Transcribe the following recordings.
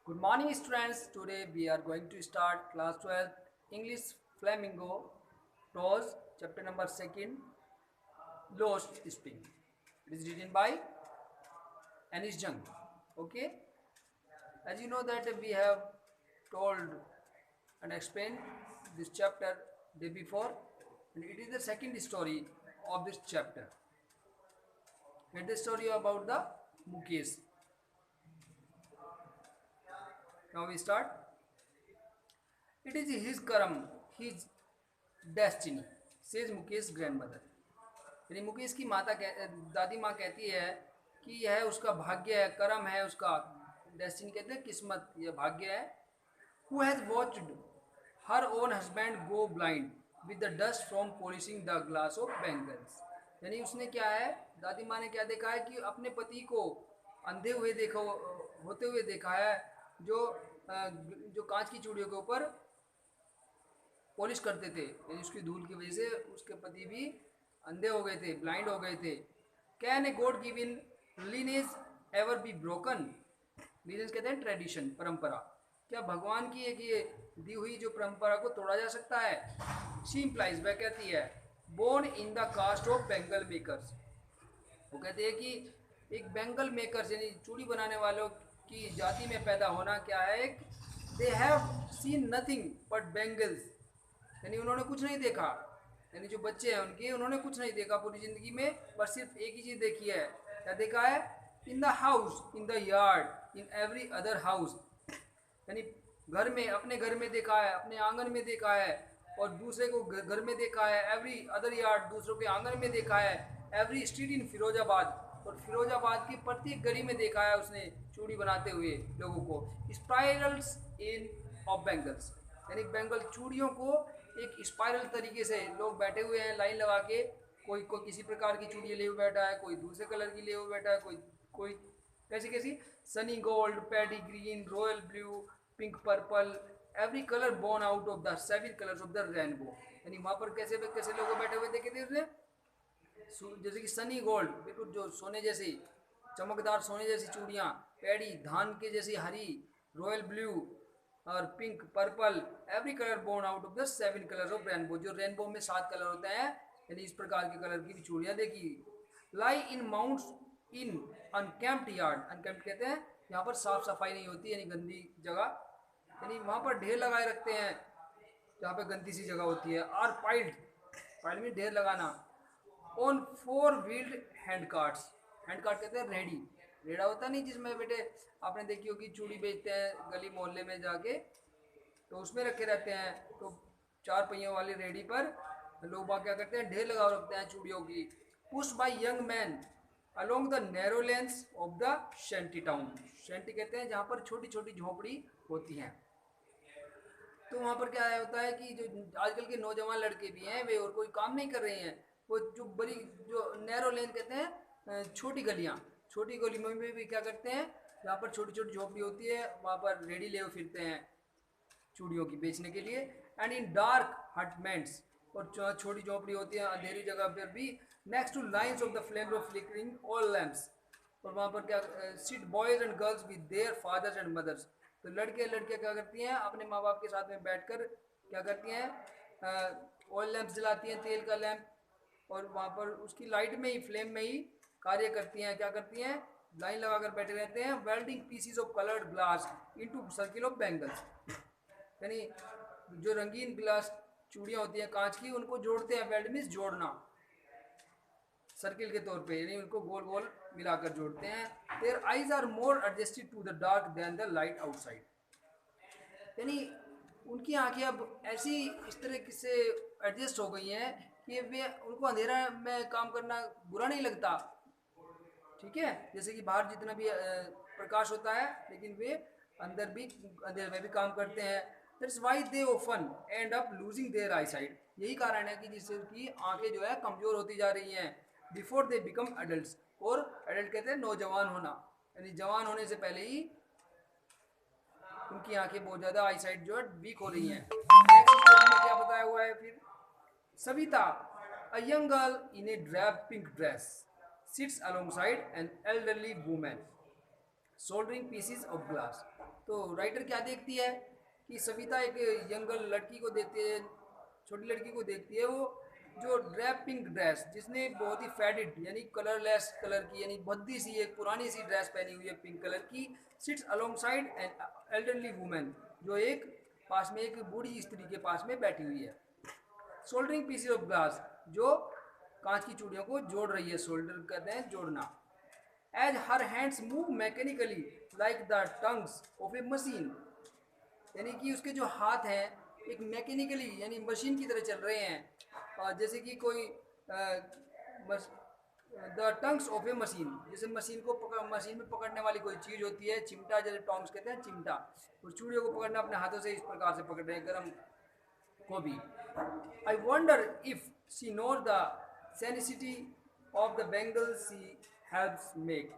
Good morning, students. Today we are going to start class 12 English Flamingo Prose, chapter number 2nd, Lost Spring. It is written by Anis Jung. Okay, as you know that we have told and explained this chapter day before, and it is the second story of this chapter. It is the story about the Mukesh. Now we start. It is his karam, his destiny, says Mukesh grandmother. यानी मुकेश की दादी माँ कहती है कि यह उसका भाग्य है, कर्म है उसका। डेस्टिनी कहते हैं किस्मत, यह भाग्य है। Who has watched her own husband go blind with the dust from polishing the glass of bangles. यानी उसने क्या है, दादी माँ ने क्या देखा है कि अपने पति को अंधे हुए देखा, होते हुए देखा है, जो जो कांच की चूड़ियों के ऊपर पॉलिश करते थे। यानी उसकी धूल की वजह से उसके पति भी अंधे हो गए थे, ब्लाइंड हो गए थे। Can a god given lineage ever be broken? Lineage कहते हैं ट्रेडिशन, परंपरा। क्या भगवान की एक ये दी हुई जो परंपरा को तोड़ा जा सकता है? शी इम्प्लाइज, वह कहती है, born in the caste of bangle makers. वो कहते हैं कि एक बेंगल मेकर्स यानी चूड़ी बनाने वालों की जाति में पैदा होना क्या है, एक they have seen nothing but bangles. यानी उन्होंने कुछ नहीं देखा, यानी जो बच्चे हैं उनके, उन्होंने कुछ नहीं देखा पूरी ज़िंदगी में, बस सिर्फ एक ही चीज़ देखी है। क्या देखा है? In the house, in the yard, in every other house. यानी घर में, अपने घर में देखा है, अपने आंगन में देखा है, और दूसरे को घर में देखा है, एवरी अदर यार्ड, दूसरों के आंगन में देखा है, एवरी स्ट्रीट इन फिरोजाबाद, और फिरोजाबाद की प्रत्येक गली में देखा है उसने चूड़ी बनाते हुए लोगों को। स्पाइरल्स इन ऑफ बेंगल्स, यानी बेंगल चूड़ियों को एक स्पाइरल तरीके से लोग बैठे हुए हैं लाइन लगा के। कोई कोई किसी प्रकार की चूड़ियाँ लिए हुए बैठा है, कोई दूसरे कलर की लिए हुए बैठा है, कोई कोई कैसी कैसी, sunny gold, paddy green, royal blue, pink purple, every colour born out of the 7 colours of the rainbow. यानी वहाँ पर कैसे कैसे लोग बैठे हुए देखे थे उसने, जैसे कि सनी गोल्ड, बिल्कुल जो सोने जैसी, चमकदार सोने जैसी चूड़ियाँ, पैडी धान के जैसी हरी, रॉयल ब्लू और pink purple, every colour born out of the 7 colours of rainbow. जो रेनबो में 7 कलर होते हैं, यानी इस प्रकार के कलर की भी चूड़ियाँ देखी। लाई इन माउंट्स इन अनकैम्प्ड यार्ड, अनकैम्प्ड कहते हैं यहाँ पर साफ सफाई नहीं होती, यानी गंदी जगह, यानी वहाँ पर ढेर लगाए रखते हैं जहाँ पे गंदी सी जगह होती है। आर पाइल्ड, पाइल्ड में ढेर लगाना। On 4 wheeled hand carts, hand cart कहते हैं रेडी, रेड़ा होता नहीं जिसमें बेटे आपने देखी होगी चूड़ी बेचते हैं गली मोहल्ले में जाके, तो उसमें रखे रहते हैं। तो 4 पहियों वाली रेडी पर लोग बाग क्या करते हैं, ढेर लगा रखते हैं चूड़ियों की। Push by young man along the narrow lanes of the shanty town, shanty कहते हैं जहाँ पर छोटी छोटी झोपड़ी होती हैं। तो वहाँ पर क्या होता है कि जो आजकल के नौजवान लड़के भी हैं, वे और कोई काम नहीं कर रहे हैं, वो जो बड़ी, जो नैरो लेन कहते हैं छोटी गलियाँ, छोटी गली में भी क्या करते हैं, जहाँ पर छोटी छोटी झोपड़ी होती है वहाँ पर रेडी ले फिरते हैं चूड़ियों की बेचने के लिए। एंड इन डार्क हटमेंट्स, और छोटी झोपड़ी होती है अंधेरी जगह पर भी, next to lines of the flame of flickering oil lamps. और वहाँ पर क्या, sit boys and girls with their fathers and mothers. तो लड़के लड़कियाँ क्या करती हैं, अपने माँ बाप के साथ में बैठकर क्या करती हैं, ऑयल लैंप जलाती हैं, तेल का लैंप, और वहाँ पर उसकी लाइट में ही, फ्लेम में ही कार्य करती हैं। क्या करती हैं, लाइन लगाकर बैठे रहते हैं। Welding PCs of coloured glass into circle of bangles, यानी जो रंगीन ग्लास चूड़ियाँ होती हैं कांच की, उनको जोड़ते हैं। वेल्ड मीन्स जोड़ना, सर्किल के तौर पे, यानी उनको गोल गोल मिलाकर जोड़ते हैं। Their eyes are more adjusted to the dark than the light outside, यानी उनकी आंखें अब ऐसी इस तरह से एडजस्ट हो गई हैं कि वे, उनको अंधेरा में काम करना बुरा नहीं लगता। ठीक है, जैसे कि बाहर जितना भी प्रकाश होता है, लेकिन वे अंदर भी अंधेरे में भी काम करते हैं। That's why they often end up losing their eyesight, यही कारण है कि जिससे उनकी आंखें जो है कमज़ोर होती जा रही हैं। बिफोर दे बिकम एडल्ट, और एडल्ट कहते हैं नौजवान होना, यानी जवान होने से पहले ही उनकी आंखें बहुत ज़्यादा आई साइट जो है वीक हो रही हैं। नेक्स्ट स्टोरी में क्या बताया हुआ है फिर, Savita, a young girl in a drab pink dress, sits alongside an elderly woman soldering pieces of glass. तो राइटर क्या देखती है कि सविता एक यंग लड़की को देखती है, छोटी लड़की को देखती है, वो जो ड्रेप पिंक ड्रेस, जिसने बहुत ही फेडेड यानी कलरलेस कलर की यानी भद्दी सी एक पुरानी सी ड्रेस पहनी हुई है पिंक कलर की, sits alongside an elderly women, जो एक पास में एक बूढ़ी स्त्री के पास में बैठी हुई है। सोल्डरिंग पीसेज ऑफ ग्लास, जो कांच की चूड़ियों को जोड़ रही है, सोल्डर कहते हैं जोड़ना। As her hands move mechanically like the tongs of a machine, यानी कि उसके जो हाथ हैं एक मैकेनिकली यानी मशीन की तरह चल रहे हैं, जैसे कि कोई the tongs of a machine, जैसे मशीन को मशीन में पकड़ने वाली कोई चीज़ होती है, चिमटा, जैसे टोंग्स कहते हैं चिमटा, उस चूड़ियों को पकड़ना अपने हाथों से इस प्रकार से पकड़ रहे हैं गर्म को भी। I wonder if she knows the sanctity of the bangle she helps make,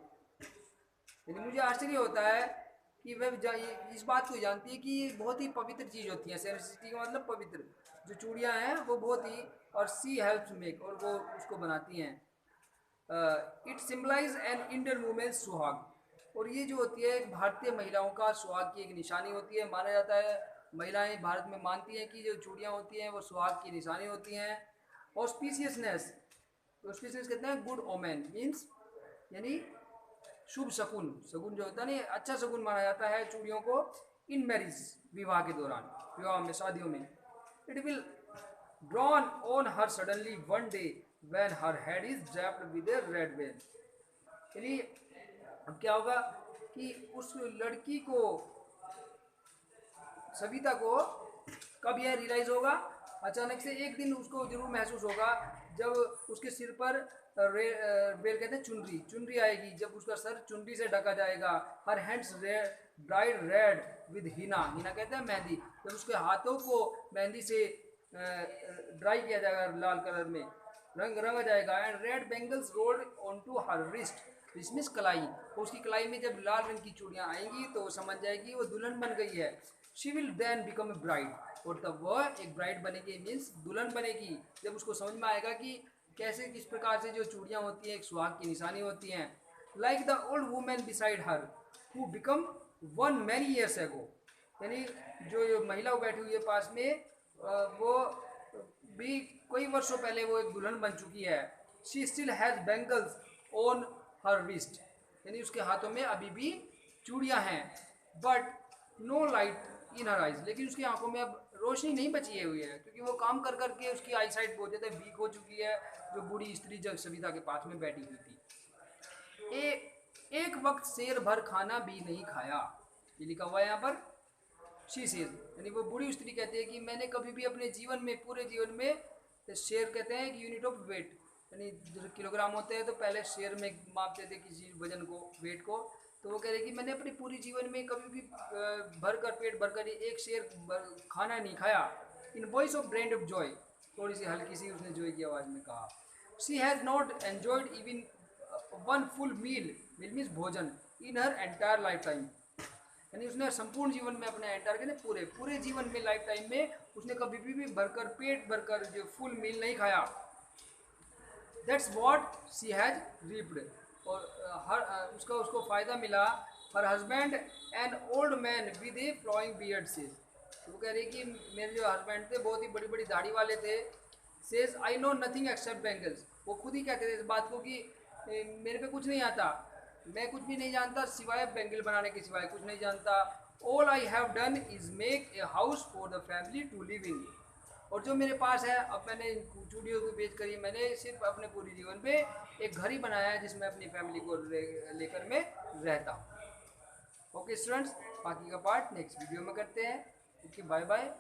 यानी मुझे आश्चर्य होता है कि वह इस बात को जानती है कि ये बहुत ही पवित्र चीज़ होती है, सेनिसिटी का मतलब पवित्र, जो चूड़ियाँ हैं वो बहुत ही, और सी हेल्प्स मेक, और वो उसको बनाती हैं। It symbolise an Indian women's suhag, और ये जो होती है भारतीय महिलाओं का सुहाग की एक निशानी होती है, माना जाता है महिलाएं भारत में मानती हैं कि जो चूड़ियाँ होती हैं वो सुहाग की निशानी होती हैं। ऑस्पिशियसनेस, ऑस्पिशियस कहते हैं गुड ओमेन, मीन्स यानी शुभ शकुन, शकुन जो होता है ना अच्छा शकुन माना जाता है चूड़ियों को इन मैरिज, विवाह के दौरान, विवाह में, शादियों में। It will drawn on her suddenly one day when her head is draped with A red well, यानी अब क्या होगा कि उस लड़की को, सविता को कब यह रियलाइज होगा, अचानक से एक दिन उसको जरूर महसूस होगा जब उसके सिर पर बेल कहते हैं चुनरी, चुनरी आएगी, जब उसका सर चुनरी से ढका जाएगा। Her hands bright read with Hina, Hina कहते हैं मेहंदी, जब उसके हाथों को मेहंदी से ड्राई किया जाएगा, लाल कलर में रंगा जाएगा। And red bangles rolled on to her wrist, रिस्मिस कलाई, और उसकी कलाई में जब लाल रंग की चूड़ियाँ आएंगी तो वो समझ जाएगी वो दुल्हन बन गई है। She will then become a bride, और तब वह एक ब्राइड बनेगी, मीन्स दुल्हन बनेगी, जब उसको समझ में आएगा कि कैसे किस प्रकार से जो चूड़ियाँ होती हैं एक सुहाग की निशानी होती हैं। Like the old women beside her who become one many years ago, यानी जो महिला बैठी हुई है पास में, वो भी कई वर्षों पहले वो एक दुल्हन बन चुकी है। She still has bangles on her wrist, यानी उसके हाथों में अभी भी चूड़ियाँ हैं। But no light in her eyes, लेकिन उसकी आंखों में अब रोशनी नहीं बची हुई है, क्योंकि वो काम कर करके उसकी आई साइट बहुत ज़्यादा वीक हो चुकी है, जो बूढ़ी स्त्री जब सविता के पास में बैठी हुई थी। एक वक्त शेर भर खाना भी नहीं खाया, ये लिखा हुआ है यहाँ पर। शी सेज, यानी वो बूढ़ी स्त्री कहती है कि मैंने कभी भी अपने जीवन में, पूरे जीवन में, शेर कहते हैं कि यूनिट ऑफ वेट, यानी जो किलोग्राम होते हैं तो पहले शेर में मापते थे किसी वजन को, वेट को, तो वो कह रहे कि मैंने अपने पूरी जीवन में कभी भी भरकर, पेट भरकर एक शेर खाना नहीं खाया। In voice of brand of joy, थोड़ी सी हल्की सी उसने जॉय की आवाज़ में कहा। She has not enjoyed even one full meal, meal means भोजन, in her entire life time, यानी उसने संपूर्ण जीवन में, अपने एंटायर के पूरे पूरे जीवन में, लाइफ टाइम में उसने कभी भी भरकर, पेट भरकर जो फुल मील नहीं खाया। That's what she has reaped, और हर उसको फ़ायदा मिला। Her husband an old man with a flowing beard से, तो वो कह रही कि मेरे जो हस्बैंड थे बहुत ही बड़ी बड़ी दाढ़ी वाले थे। Says I know nothing accept bangles, वो खुद ही कहते थे इस बात को कि मेरे पे कुछ नहीं आता, मैं कुछ भी नहीं जानता सिवाय बैंगल बनाने के सिवाय कुछ नहीं जानता। All I have done is make a house for the family to live in, और जो मेरे पास है, अब मैंने चूड़ियों को बेच कर ही मैंने सिर्फ अपने पूरे जीवन में एक घर ही बनाया है जिसमें अपनी फैमिली को लेकर मैं रहता हूँ। ओके स्टूडेंट्स, बाकी का पार्ट नेक्स्ट वीडियो में करते हैं। Okay, bye bye.